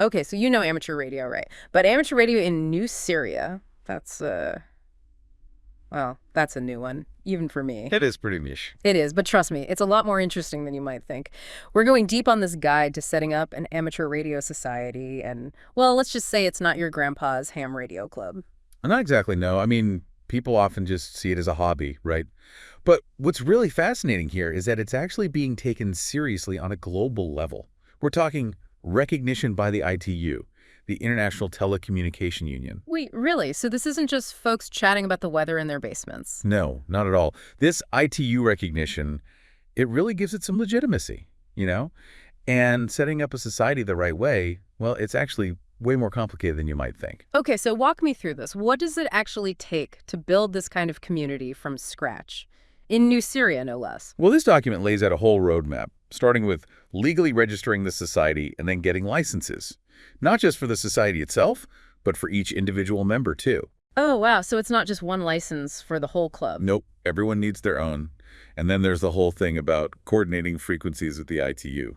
Okay, so you know amateur radio, right? But amateur radio in New Syria, that's, well, that's a new one, even for me. It is pretty niche. It is, but trust me, it's a lot more interesting than you might think. We're going deep on this guide to setting up an amateur radio society, and, well, let's just say it's not your grandpa's ham radio club. Not exactly, no. I mean, people often just see it as a hobby, right? But what's really fascinating here is that it's actually being taken seriously on a global level. We're talking recognition by the ITU, the International Telecommunication Union. Wait, really? So this isn't just folks chatting about the weather in their basements? No, not at all. This ITU recognition, it really gives it some legitimacy, you know? And setting up a society the right way, well, it's actually way more complicated than you might think. Okay, so walk me through this. What does it actually take to build this kind of community from scratch? In New Syria, no less. Well, this document lays out a whole roadmap, starting with legally registering the society and then getting licenses. Not just for the society itself, but for each individual member, too. Oh, wow. So it's not just one license for the whole club. Nope, everyone needs their own. And then there's the whole thing about coordinating frequencies with the ITU,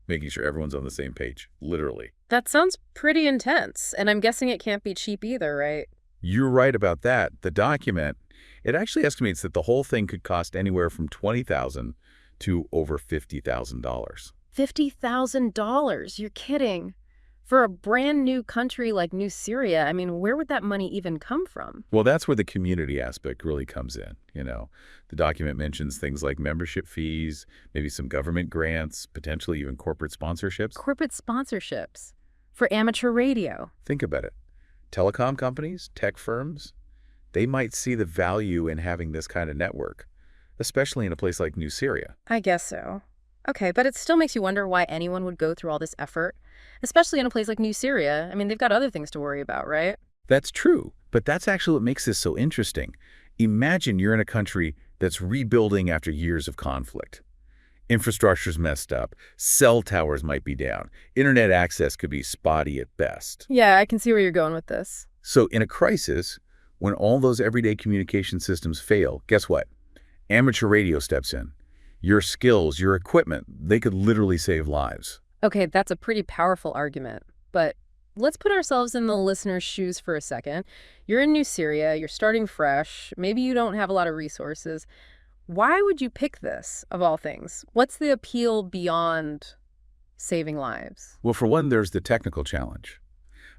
making sure everyone's on the same page, literally. That sounds pretty intense, and I'm guessing it can't be cheap either, right? You're right about that. The document, it actually estimates that the whole thing could cost anywhere from $20,000 to over $50,000. $50,000? You're kidding. For a brand new country like New Syria, I mean, where would that money even come from? Well, that's where the community aspect really comes in, you know. The document mentions things like membership fees, maybe some government grants, potentially even corporate sponsorships. Corporate sponsorships for amateur radio. Think about it. Telecom companies, tech firms, they might see the value in having this kind of network, especially in a place like New Syria. I guess so. Okay, but it still makes you wonder why anyone would go through all this effort, especially in a place like New Syria. I mean, they've got other things to worry about, right? That's true, but that's actually what makes this so interesting. Imagine you're in a country that's rebuilding after years of conflict. Infrastructure's messed up, cell towers might be down, internet access could be spotty at best. Yeah, I can see where you're going with this. So in a crisis, when all those everyday communication systems fail, guess what? Amateur radio steps in. Your skills, your equipment, they could literally save lives. Okay, that's a pretty powerful argument, but let's put ourselves in the listener's shoes for a second. You're in New Syria, you're starting fresh, maybe you don't have a lot of resources. Why would you pick this, of all things? What's the appeal beyond saving lives? Well, for one, there's the technical challenge.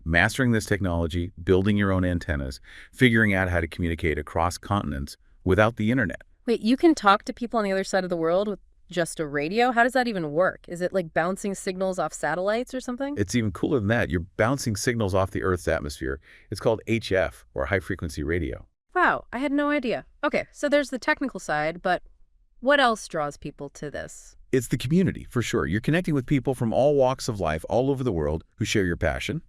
Mastering this technology, building your own antennas, figuring out how to communicate across continents without the internet. Wait, you can talk to people on the other side of the world with just a radio? How does that even work? Is it like bouncing signals off satellites or something? It's even cooler than that. You're bouncing signals off the Earth's atmosphere. It's called HF, or high-frequency radio. Wow, I had no idea. Okay, so there's the technical side, but what else draws people to this? It's the community, for sure. You're connecting with people from all walks of life all over the world who share your passion.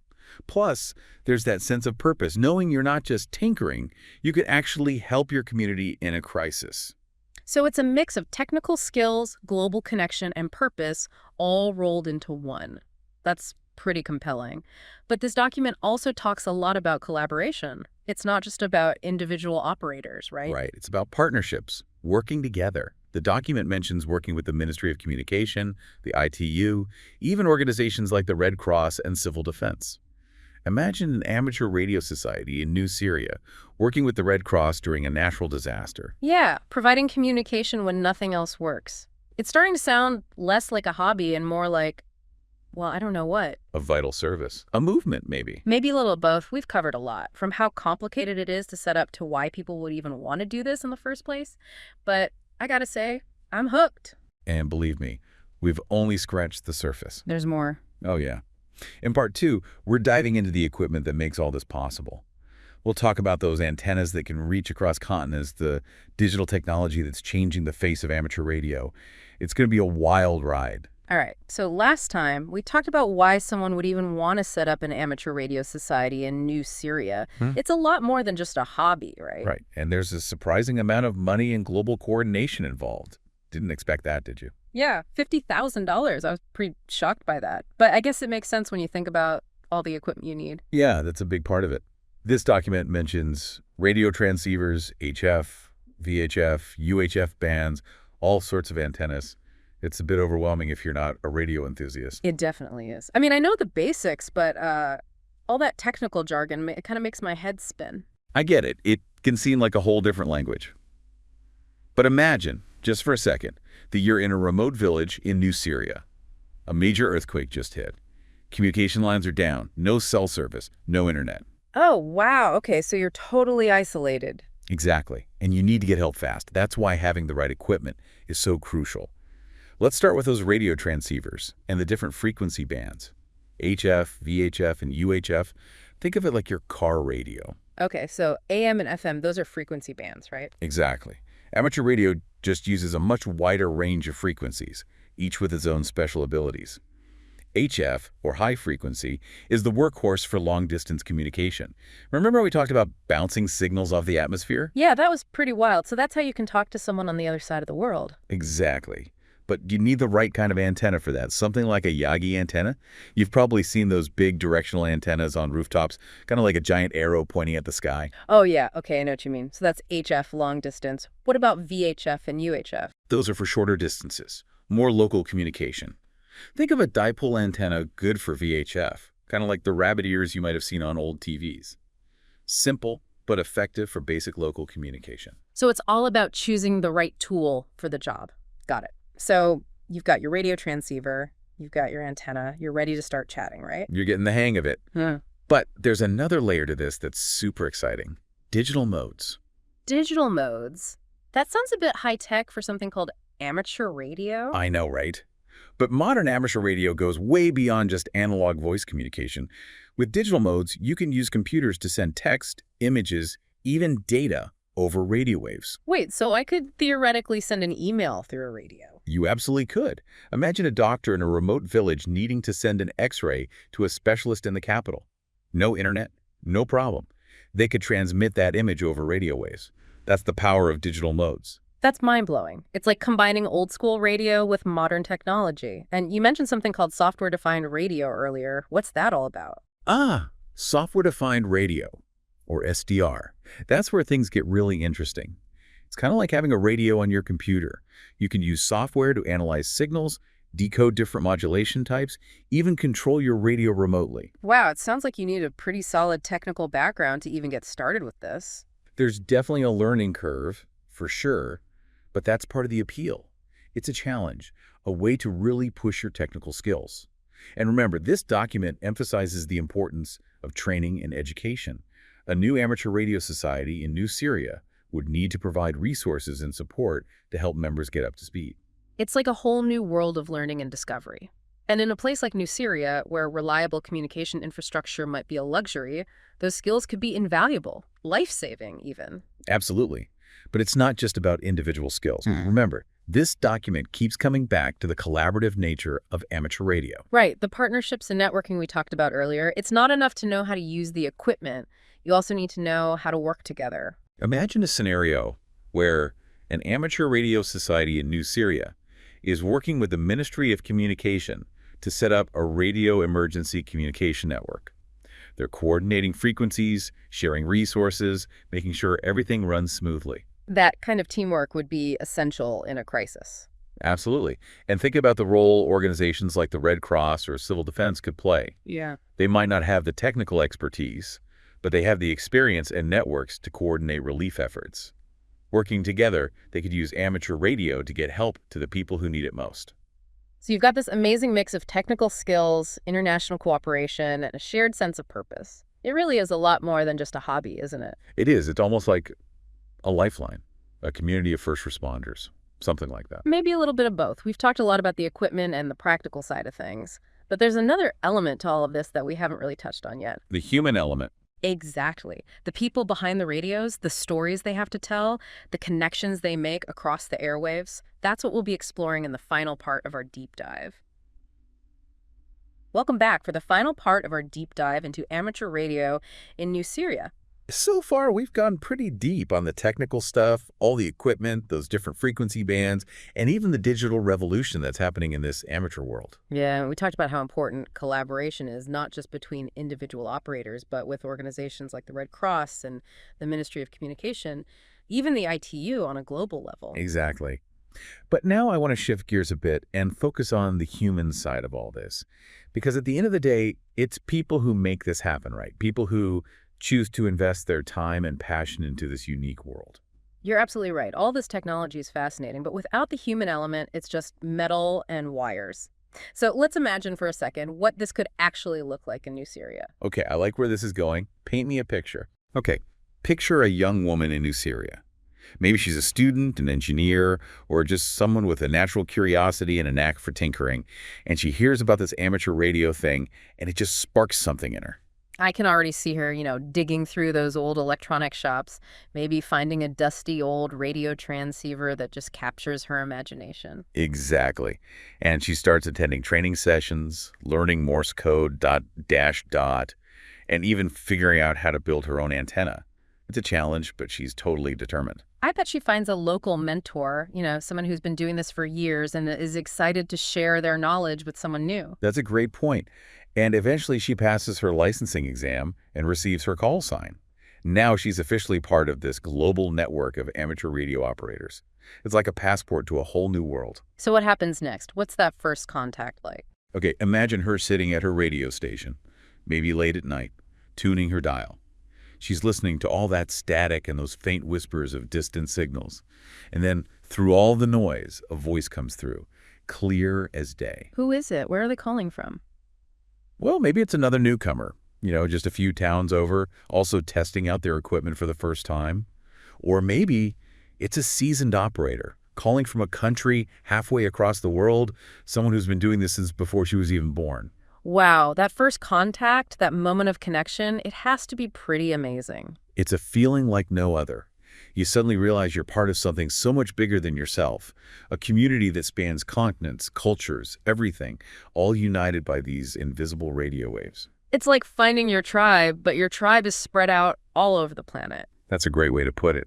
Plus, there's that sense of purpose, knowing you're not just tinkering, you could actually help your community in a crisis. So it's a mix of technical skills, global connection, and purpose all rolled into one. That's pretty compelling. But this document also talks a lot about collaboration. It's not just about individual operators, right? Right. It's about partnerships, working together. The document mentions working with the Ministry of Communication, the ITU, even organizations like the Red Cross and Civil Defense. Imagine an amateur radio society in New Syria working with the Red Cross during a natural disaster. Yeah, providing communication when nothing else works. It's starting to sound less like a hobby and more like, well, I don't know what. A vital service. A movement, maybe. Maybe a little of both. We've covered a lot, from how complicated it is to set up to why people would even want to do this in the first place. But I gotta say, I'm hooked. And believe me, we've only scratched the surface. There's more. Oh, yeah. In part 2, we're diving into the equipment that makes all this possible. We'll talk about those antennas that can reach across continents, the digital technology that's changing the face of amateur radio. It's going to be a wild ride. All right, so last time we talked about why someone would even want to set up an amateur radio society in New Syria. It's a lot more than just a hobby, right? Right, and there's a surprising amount of money and global coordination involved. Didn't expect that, did you? Yeah, $50,000. I was pretty shocked by that. But I guess it makes sense when you think about all the equipment you need. Yeah, that's a big part of it. This document mentions radio transceivers, HF, VHF, UHF bands, all sorts of antennas. It's a bit overwhelming if you're not a radio enthusiast. It definitely is. I mean, I know the basics, but all that technical jargon, it kind of makes my head spin. I get it. It can seem like a whole different language. But imagine, just for a second, that you're in a remote village in New Syria. A major earthquake just hit. Communication lines are down, no cell service, no internet. Oh, wow. Okay, so you're totally isolated. Exactly. And you need to get help fast. That's why having the right equipment is so crucial. Let's start with those radio transceivers and the different frequency bands. HF, VHF, and UHF. Think of it like your car radio. Okay, so AM and FM, those are frequency bands, right? Exactly. Amateur radio just uses a much wider range of frequencies, each with its own special abilities. HF, or high frequency, is the workhorse for long-distance communication. Remember we talked about bouncing signals off the atmosphere? Yeah, that was pretty wild. So that's how you can talk to someone on the other side of the world. Exactly. But you need the right kind of antenna for that, something like a Yagi antenna. You've probably seen those big directional antennas on rooftops, kind of like a giant arrow pointing at the sky. Oh, yeah. Okay, I know what you mean. So that's HF, long distance. What about VHF and UHF? Those are for shorter distances, more local communication. Think of a dipole antenna good for VHF, kind of like the rabbit ears you might have seen on old TVs. Simple, but effective for basic local communication. So it's all about choosing the right tool for the job. Got it. So you've got your radio transceiver, you've got your antenna, you're ready to start chatting, right? You're getting the hang of it. But there's another layer to this that's super exciting. Digital modes. Digital modes. That sounds a bit high-tech for something called amateur radio. I know, right? But modern amateur radio goes way beyond just analog voice communication. With digital modes, you can use computers to send text, images, even data over radio waves. Wait, so I could theoretically send an email through a radio? You absolutely could. Imagine a doctor in a remote village needing to send an X-ray to a specialist in the capital. No internet, no problem. They could transmit that image over radio waves. That's the power of digital modes. That's mind-blowing. It's like combining old-school radio with modern technology. And you mentioned something called software-defined radio earlier. What's that all about? Software-defined radio, or SDR. That's where things get really interesting. It's kind of like having a radio on your computer. You can use software to analyze signals, decode different modulation types, even control your radio remotely. Wow, it sounds like you need a pretty solid technical background to even get started with this. There's definitely a learning curve, for sure, but that's part of the appeal. It's a challenge, a way to really push your technical skills. And remember, this document emphasizes the importance of training and education. A new amateur radio society in New Syria would need to provide resources and support to help members get up to speed. It's like a whole new world of learning and discovery. And in a place like New Syria, where reliable communication infrastructure might be a luxury, those skills could be invaluable, life-saving even. Absolutely. But it's not just about individual skills. Remember, this document keeps coming back to the collaborative nature of amateur radio. Right, the partnerships and networking we talked about earlier, it's not enough to know how to use the equipment. You also need to know how to work together. Imagine a scenario where an amateur radio society in New Syria is working with the Ministry of Communication to set up a radio emergency communication network. They're coordinating frequencies, sharing resources, making sure everything runs smoothly. That kind of teamwork would be essential in a crisis. Absolutely. And think about the role organizations like the Red Cross or Civil Defense could play. Yeah. They might not have the technical expertise, but they have the experience and networks to coordinate relief efforts. Working together, they could use amateur radio to get help to the people who need it most. So you've got this amazing mix of technical skills, international cooperation, and a shared sense of purpose. It really is a lot more than just a hobby, isn't it? It is. It's almost like a lifeline, a community of first responders, something like that. Maybe a little bit of both. We've talked a lot about the equipment and the practical side of things, but there's another element to all of this that we haven't really touched on yet. The human element. Exactly. The people behind the radios, the stories they have to tell, the connections they make across the airwaves, that's what we'll be exploring in the final part of our deep dive. Welcome back for the final part of our deep dive into amateur radio in New Syria. So far, we've gone pretty deep on the technical stuff, all the equipment, those different frequency bands, and even the digital revolution that's happening in this amateur world. Yeah, we talked about how important collaboration is, not just between individual operators, but with organizations like the Red Cross and the Ministry of Communication, even the ITU on a global level. Exactly. But now I want to shift gears a bit and focus on the human side of all this. Because at the end of the day, it's people who make this happen, right? People who choose to invest their time and passion into this unique world. You're absolutely right. All this technology is fascinating, but without the human element, it's just metal and wires. So let's imagine for a second what this could actually look like in New Syria. Okay, I like where this is going. Paint me a picture. Okay, picture a young woman in New Syria. Maybe she's a student, an engineer, or just someone with a natural curiosity and a knack for tinkering, and she hears about this amateur radio thing, and it just sparks something in her. I can already see her, digging through those old electronic shops, maybe finding a dusty old radio transceiver that just captures her imagination. Exactly. And she starts attending training sessions, learning Morse code, dot, dash, dot, and even figuring out how to build her own antenna. It's a challenge, but she's totally determined. I bet she finds a local mentor, someone who's been doing this for years and is excited to share their knowledge with someone new. That's a great point. And eventually she passes her licensing exam and receives her call sign. Now she's officially part of this global network of amateur radio operators. It's like a passport to a whole new world. So what happens next? What's that first contact like? Okay, imagine her sitting at her radio station, maybe late at night, tuning her dial. She's listening to all that static and those faint whispers of distant signals. And then, through all the noise, a voice comes through, clear as day. Who is it? Where are they calling from? Well, maybe it's another newcomer, just a few towns over, also testing out their equipment for the first time. Or maybe it's a seasoned operator calling from a country halfway across the world, someone who's been doing this since before she was even born. Wow, that first contact, that moment of connection, it has to be pretty amazing. It's a feeling like no other. You suddenly realize you're part of something so much bigger than yourself, a community that spans continents, cultures, everything, all united by these invisible radio waves. It's like finding your tribe, but your tribe is spread out all over the planet. That's a great way to put it.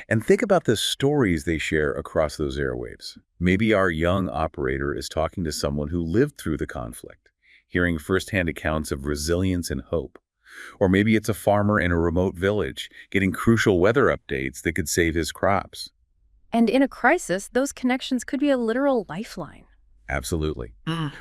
And think about the stories they share across those airwaves. Maybe our young operator is talking to someone who lived through the conflict, hearing firsthand accounts of resilience and hope. Or maybe it's a farmer in a remote village getting crucial weather updates that could save his crops. And in a crisis, those connections could be a literal lifeline. Absolutely.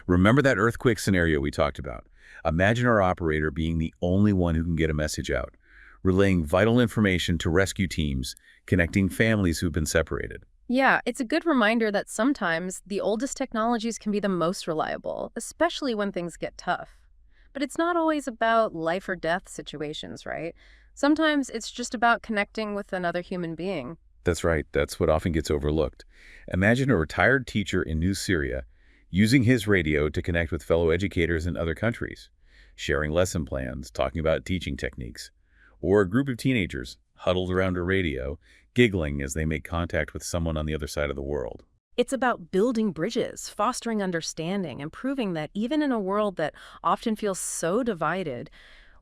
Remember that earthquake scenario we talked about? Imagine our operator being the only one who can get a message out, relaying vital information to rescue teams, connecting families who've been separated. Yeah, it's a good reminder that sometimes the oldest technologies can be the most reliable, especially when things get tough. But it's not always about life or death situations, right? Sometimes it's just about connecting with another human being. That's right. That's what often gets overlooked. Imagine a retired teacher in New Syria using his radio to connect with fellow educators in other countries, sharing lesson plans, talking about teaching techniques. Or a group of teenagers huddled around a radio, giggling as they make contact with someone on the other side of the world. It's about building bridges, fostering understanding, and proving that even in a world that often feels so divided,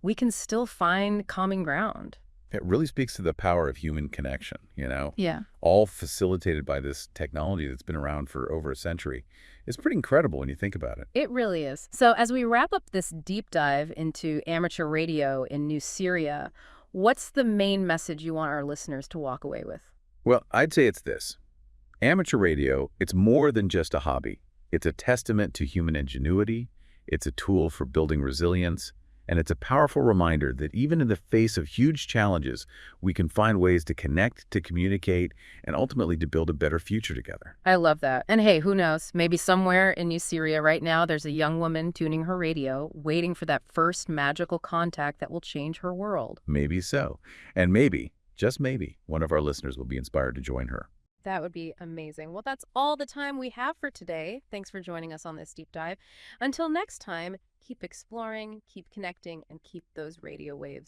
we can still find common ground. It really speaks to the power of human connection, Yeah. all facilitated by this technology that's been around for over a century. It's pretty incredible when you think about it. It really is. So as we wrap up this deep dive into amateur radio in New Syria, what's the main message you want our listeners to walk away with? Well, I'd say it's this. Amateur radio, it's more than just a hobby. It's a testament to human ingenuity, it's a tool for building resilience, and it's a powerful reminder that even in the face of huge challenges, we can find ways to connect, to communicate, and ultimately to build a better future together. I love that. And hey, who knows? Maybe somewhere in New Syria right now, there's a young woman tuning her radio, waiting for that first magical contact that will change her world. Maybe so. And maybe, just maybe, one of our listeners will be inspired to join her. That would be amazing. Well, that's all the time we have for today. Thanks for joining us on this deep dive. Until next time, keep exploring, keep connecting, and keep those radio waves